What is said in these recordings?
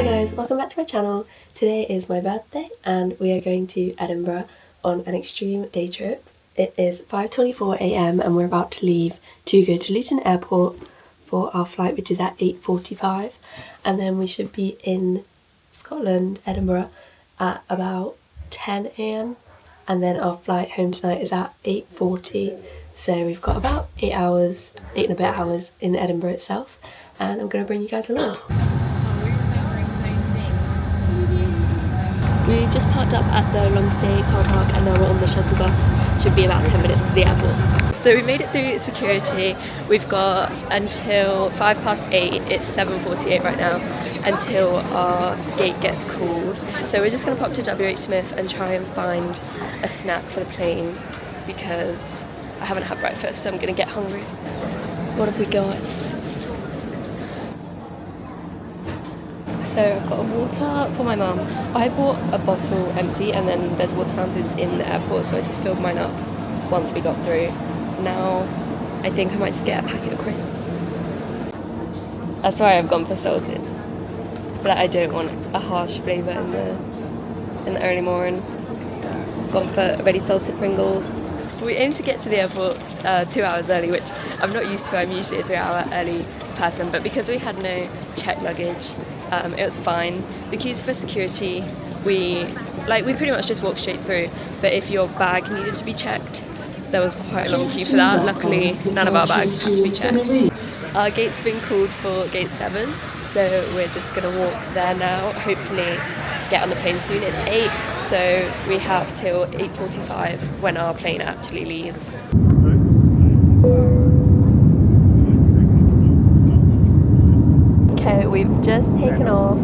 Hi guys, welcome back to my channel. Today is my birthday and we are going to Edinburgh on an extreme day trip. It is 5:24 AM and we're about to leave to go to Luton Airport for our flight, which is at 8:45, and then we should be in Scotland, Edinburgh, at about 10 AM, and then our flight home tonight is at 8:40. So we've got about 8 and a bit hours in Edinburgh itself, and I'm going to bring you guys along. We just parked up at the long stay car park and now we're on the shuttle bus. Should be about 10 minutes to the airport. So we made it through security. We've got until 8:05. It's 7:48 right now until our gate gets called. So we're just going to pop to WH Smith and try and find a snack for the plane because I haven't had breakfast, so I'm going to get hungry. What have we got? So I've got a water for my mum. I bought a bottle empty and then there's water fountains in the airport, so I just filled mine up once we got through. Now I think I might just get a packet of crisps. That's why I've gone for salted. But I don't want a harsh flavour in the early morning. Gone for a ready salted Pringle. We aim to get to the airport 2 hours early, which I'm not used to. I'm usually a 3-hour early person, but because we had no checked luggage, it was fine. The queues for security, we pretty much just walked straight through, but if your bag needed to be checked, there was quite a long queue for that. Luckily, none of our bags had to be checked. Our gate's been called for gate 7, so we're just gonna walk there now, hopefully get on the plane soon. It's 8, so we have till 8:45 when our plane actually leaves. Okay, we've just taken off.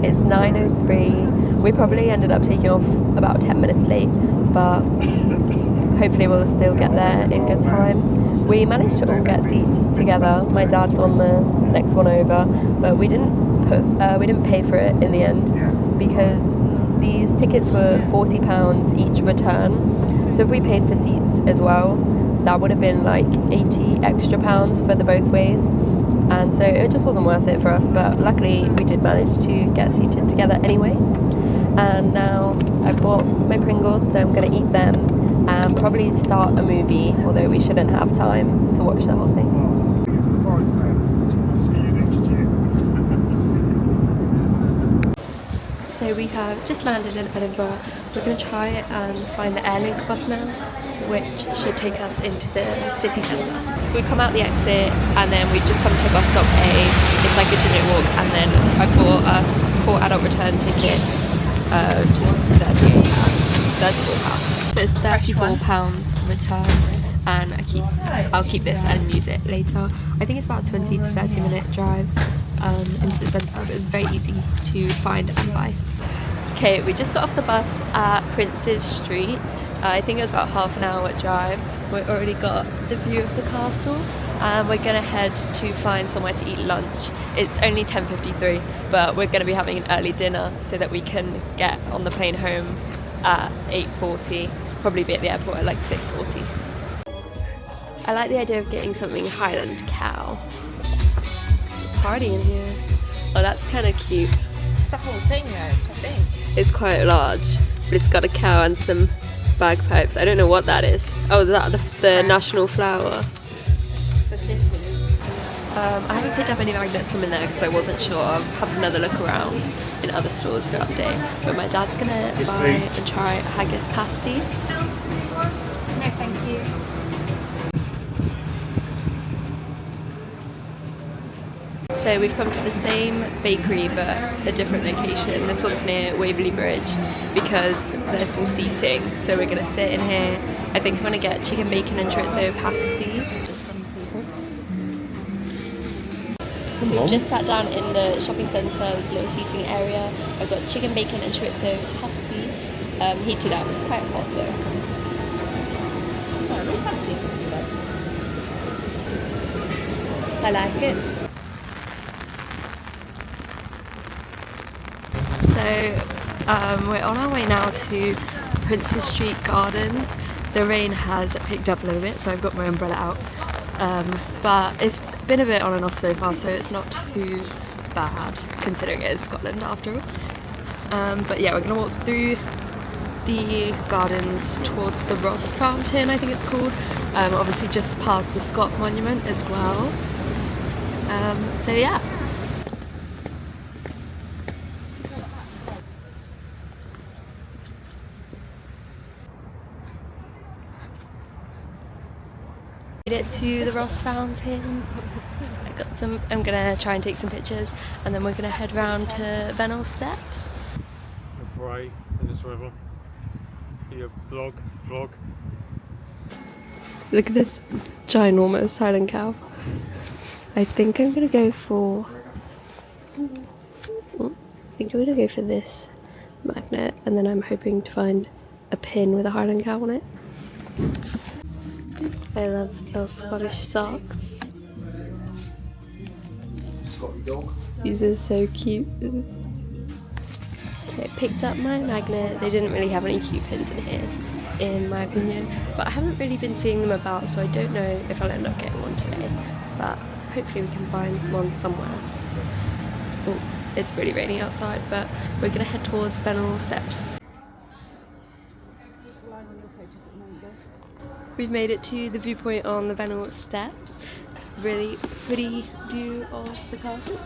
It's 9:03. We probably ended up taking off about 10 minutes late, but hopefully we'll still get there in good time. We managed to all get seats together. My dad's on the next one over, but we didn't pay for it in the end because these tickets were £40 each return. So if we paid for seats as well, that would have been like £80 extra for the both ways. And so it just wasn't worth it for us, but luckily we did manage to get seated together anyway. And now I've bought my Pringles, so I'm going to eat them and probably start a movie, although we shouldn't have time to watch the whole thing. So we have just landed in Edinburgh. We're going to try and find the Airlink bus now, which should take us into the city centre. So we come out the exit and then we've just come to bus stop A. It's like a 2-minute walk, and then I bought a 4 adult return ticket, which is £34. So it's £34 return, and I'll keep this and use it later. I think it's about a 20 to 30 minute drive into the centre, but it was very easy to find and buy. Okay, we just got off the bus at Prince's Street. I think it was about half an hour drive. We've already got the view of the castle and we're going to head to find somewhere to eat lunch. It's only 10:53, but we're going to be having an early dinner so that we can get on the plane home at 8:40, probably be at the airport at like 6:40. I like the idea of getting something Highland cow. Party in here. Oh, that's kind of cute. It's the whole thing though, I think. It's quite large, but it's got a cow and some bagpipes. I don't know what that is. Oh, is that the national flower? I haven't picked up any magnets from in there because I wasn't sure. I'll have another look around in other stores to update. But my dad's gonna buy and try haggis pasty. No, thank you. So we've come to the same bakery but a different location. This one's near Waverley Bridge because there's some seating. So we're gonna sit in here. I think I'm gonna get chicken bacon and chorizo pasty. We've just sat down in the shopping centre's little seating area. I've got chicken bacon and chorizo pasty, heated up. It's quite hot though. Oh, I really fancy this today. I like it. So we're on our way now to Prince's Street Gardens. The rain has picked up a little bit, so I've got my umbrella out. But it's been a bit on and off so far, so it's not too bad considering it is Scotland after all. But yeah, we're gonna walk through the gardens towards the Ross Fountain, I think it's called. Obviously just past the Scott Monument as well. So yeah. Made it to the Ross Fountain. I'm gonna try and take some pictures, and then we're gonna head round to Bennell Steps. You're brave in this river. You vlog. Look at this ginormous Highland cow. I think I'm gonna go for. This magnet, and then I'm hoping to find a pin with a Highland cow on it. I love little Scottish socks. Scotty dog. These are so cute. Okay, picked up my magnet. They didn't really have any cute pins in here, in my opinion. But I haven't really been seeing them about, so I don't know if I'll end up getting one today. But hopefully we can find one somewhere. Oh, it's really rainy outside, but we're gonna head towards Bennell Steps. We've made it to the viewpoint on the Bennell Steps. Really pretty view of the castle.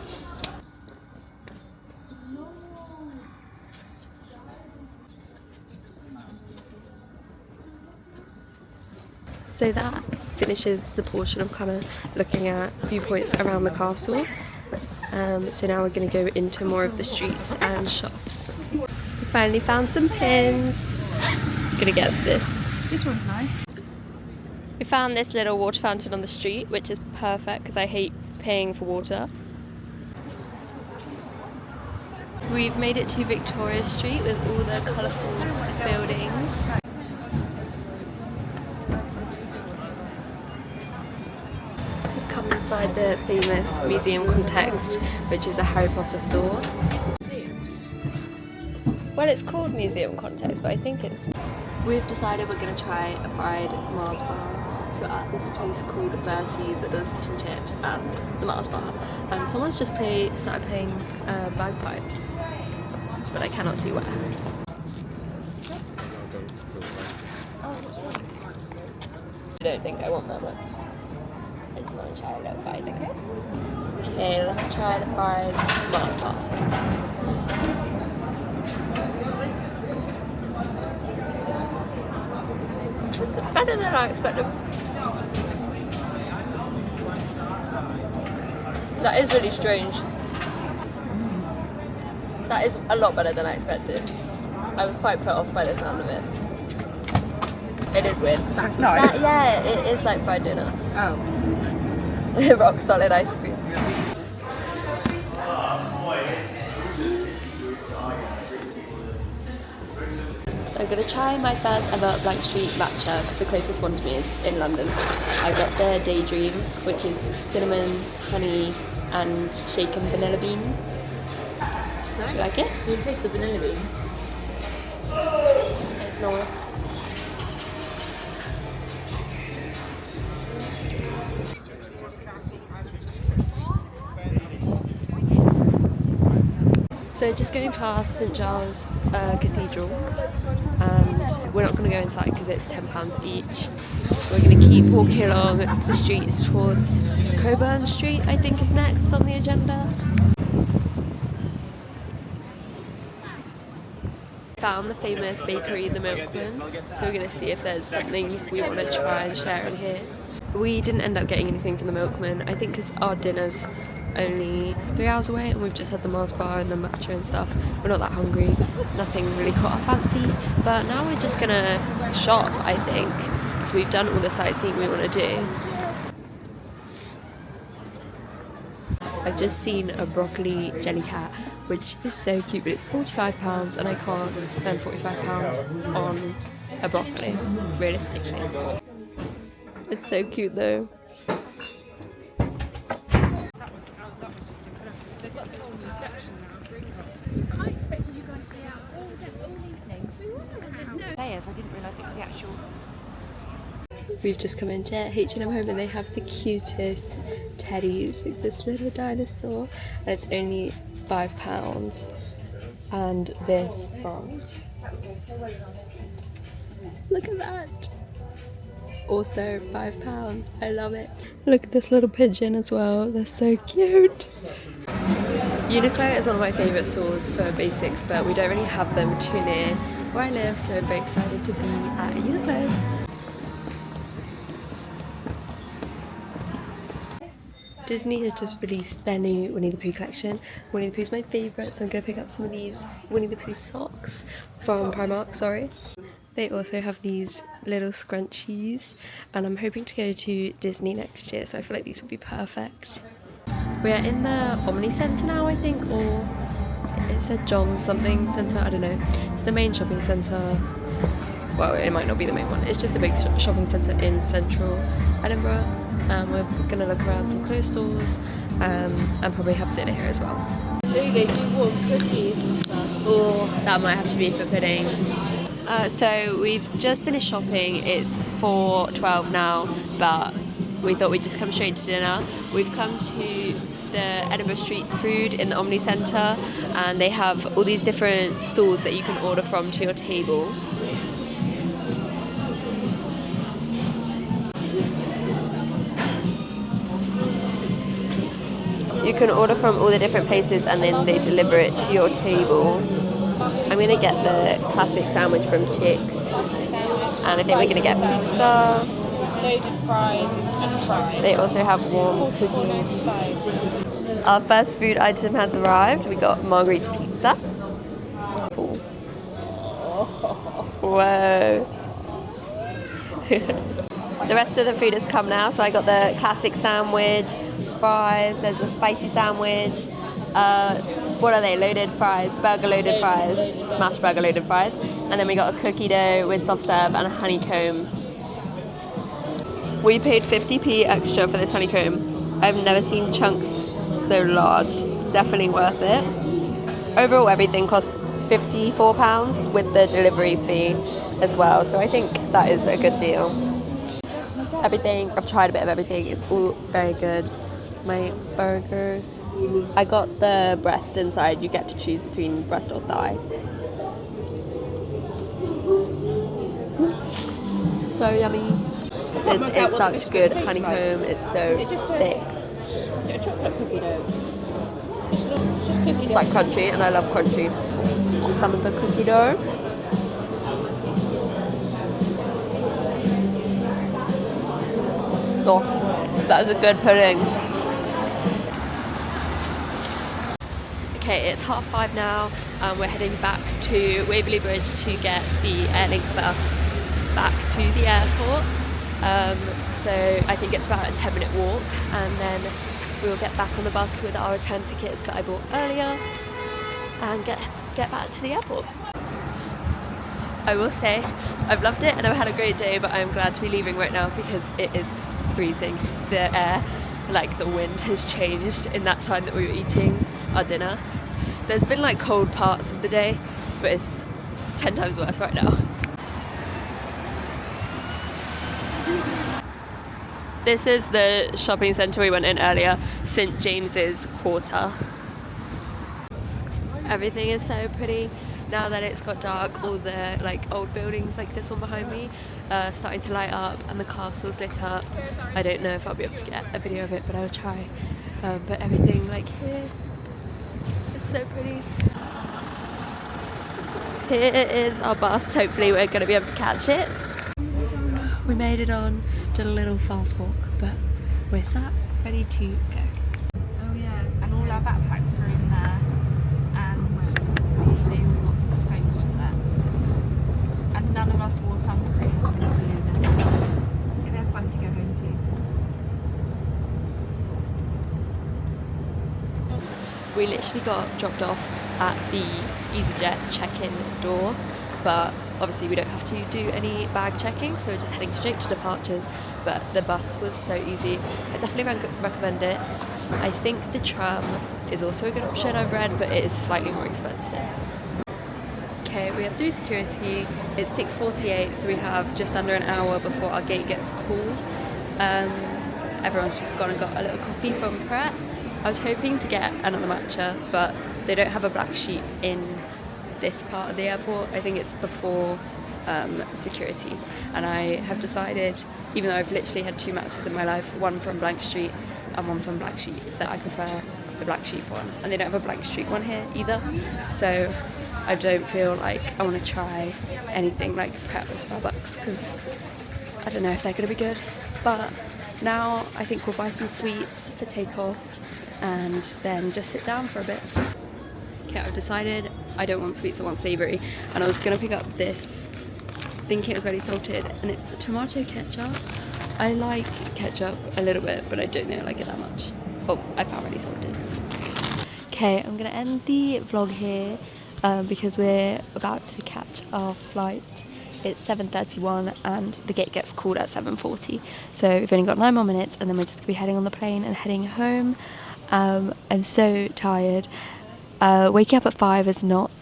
So that finishes the portion of kind of looking at viewpoints around the castle. So now we're going to go into more of the streets and shops. We finally found some pins. Gonna get this. This one's nice. We found this little water fountain on the street, which is perfect because I hate paying for water. So we've made it to Victoria Street with all the colourful buildings. We've come inside the famous Museum Context, which is a Harry Potter store. Well, it's called Museum Context, but I think it's... We've decided we're going to try a fried Mars bar. So we're at this place called Bertie's that does fish and chips and the Mars bar. And someone's just started playing bagpipes, but I cannot see where. I don't think I want that much. I just want to try a little bite, okay? Okay, let's try the fried Mars bar. It's better than I expected. That is really strange. That is a lot better than I expected. I was quite put off by the sound of it. It is weird. That's nice. Yeah, it is like fried dinner. Oh. Rock solid ice cream. So I'm going to try my first ever Blank Street matcha because the closest one to me is in London. I got the Daydream, which is cinnamon, honey and shaken vanilla bean. Do you like it? You taste the vanilla bean. It's normal. So just going past St Giles Cathedral, and we're not going to go inside because it's £10 each. We're going to keep walking along the streets towards Coburn Street, I think is next on the agenda. Found the famous bakery, the Milkman, so we're going to see if there's something we want to try and share in here. We didn't end up getting anything from the Milkman, I think because our dinner's only 3 hours away and we've just had the Mars bar and the matcha and stuff. We're not that hungry, nothing really caught our fancy, but now we're just gonna shop, I think. So we've done all the sightseeing we want to do. I've just seen a broccoli jelly cat, which is so cute, but it's £45 and I can't spend £45 on a broccoli, realistically. It's so cute though. I expected you guys to be out all evening. Players, I didn't realise it was the actual. We've just come into H&M Home and they have the cutest teddies, like this little dinosaur, and it's only £5. And this frog. Look at that! Also £5. I love it. Look at this little pigeon as well. They're so cute. Uniqlo is one of my favourite stores for basics, but we don't really have them too near where I live, so I'm very excited to be at Uniqlo. Disney has just released their new Winnie the Pooh collection. Winnie the Pooh's my favourite, so I'm going to pick up some of these Winnie the Pooh socks from Primark, sorry. They also have these little scrunchies, and I'm hoping to go to Disney next year, so I feel like these will be perfect. We're in the Omni Centre now, I think, or it said John something Centre, I don't know. It's the main shopping centre. Well, it might not be the main one. It's just a big shopping centre in central Edinburgh. We're going to look around some clothes stores and probably have dinner here as well. There you go, do you want cookies and stuff? Or that might have to be for pudding. So we've just finished shopping. It's 4:12 now, but we thought we'd just come straight to dinner. We've come to the Edinburgh Street Food in the Omni Centre, and they have all these different stalls that you can order from to your table. You can order from all the different places and then they deliver it to your table. I'm going to get the classic sandwich from Chicks, and I think we're going to get pizza. Loaded fries and fries. They also have warm cookies. Our first food item has arrived. We got margherita pizza. Cool. Whoa. The rest of the food has come now, so I got the classic sandwich, fries, there's a spicy sandwich, what are they, loaded fries, burger loaded fries, smashed burger loaded fries, and then we got a cookie dough with soft serve and a honeycomb. We paid 50p extra for this honeycomb. I've never seen chunks so large. It's definitely worth it. Overall everything costs £54 with the delivery fee as well, so I think that is a good deal. Everything, I've tried a bit of everything, it's all very good. My burger, I got the breast inside. You get to choose between breast or thigh. So yummy. This is such good honeycomb. It's so thick. Is it a chocolate cookie dough? It's just cookie dough. It's like crunchy, and I love crunchy. Some of the cookie dough. Oh, that is a good pudding. Okay, it's 5:30 now. We're heading back to Waverley Bridge to get the Airlink bus back to the airport. So I think it's about a 10-minute walk, and then we will get back on the bus with our return tickets that I bought earlier and get back to the airport. I will say I've loved it and I've had a great day, but I'm glad to be leaving right now because it is freezing. The air, like the wind, has changed in that time that we were eating our dinner. There's been like cold parts of the day, but it's 10 times worse right now. This is the shopping centre we went in earlier, St James's Quarter. Everything is so pretty. Now that it's got dark, all the like old buildings like this one behind me are starting to light up and the castle's lit up. I don't know if I'll be able to get a video of it, but I'll try. But everything like here, it's so pretty. Here is our bus. Hopefully we're going to be able to catch it. We made it on, did a little fast walk, but we're sat ready to go. Oh yeah, and all our backpacks are in there, and they all got soaked up there. And none of us wore sunscreen. They're fun to go home to. We literally got dropped off at the EasyJet check-in door, but obviously we don't have to do any bag checking, so we're just heading straight to departures. But the bus was so easy. I definitely recommend it. I think the tram is also a good option, I've read, but it is slightly more expensive. Okay, Okay, we are through security. It's 6:48, so we have just under an hour before our gate gets called. Everyone's just gone and got a little coffee from Pret. I was hoping to get another matcha, but they don't have a black sheep in this part of the airport. I think it's before security, and I have decided, even though I've literally had 2 matches in my life, one from Blank Street and one from Black Sheep, that I prefer the Black Sheep one, and they don't have a Blank Street one here either, so I don't feel like I want to try anything like Pret or Starbucks because I don't know if they're going to be good. But now I think we'll buy some sweets for takeoff and then just sit down for a bit. Okay, I've decided I don't want sweets, I want savoury, and I was going to pick up this thinking it was ready salted, and it's tomato ketchup. I like ketchup a little bit, but I don't think I like it that much. Oh, I found ready salted. Okay, I'm going to end the vlog here because we're about to catch our flight. It's 7:31 and the gate gets called at 7:40. So we've only got 9 more minutes and then we're just going to be heading on the plane and heading home. I'm so tired. Waking up at 5 is not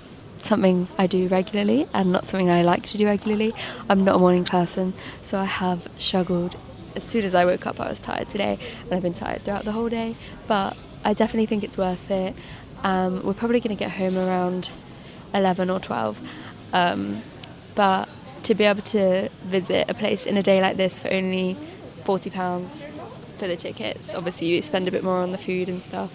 something I do regularly and not something I like to do regularly. I'm not a morning person, so I have struggled. As soon as I woke up I was tired today, and I've been tired throughout the whole day, but I definitely think it's worth it. We're probably going to get home around 11 or 12, but to be able to visit a place in a day like this for only £40 for the tickets, obviously you spend a bit more on the food and stuff,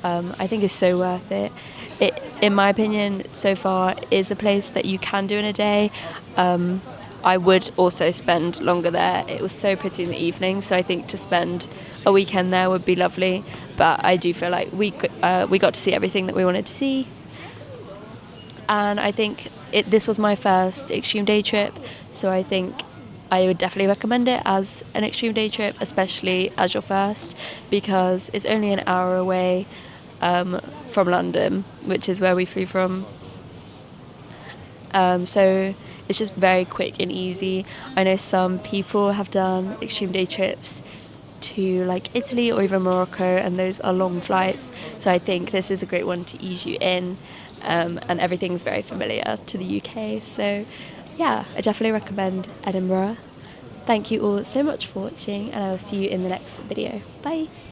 I think is so worth it. It, in my opinion, so far is a place that you can do in a day. I would also spend longer there. It was so pretty in the evening, so I think to spend a weekend there would be lovely. But I do feel like we got to see everything that we wanted to see, and I think this was my first extreme day trip, so I think I would definitely recommend it as an extreme day trip, especially as your first, because it's only an hour away from London, which is where we flew from. So it's just very quick and easy. I know some people have done extreme day trips to like Italy or even Morocco, and those are long flights, so I think this is a great one to ease you in, and everything's very familiar to the UK, so yeah, I definitely recommend Edinburgh. Thank you all so much for watching, and I will see you in the next video. Bye!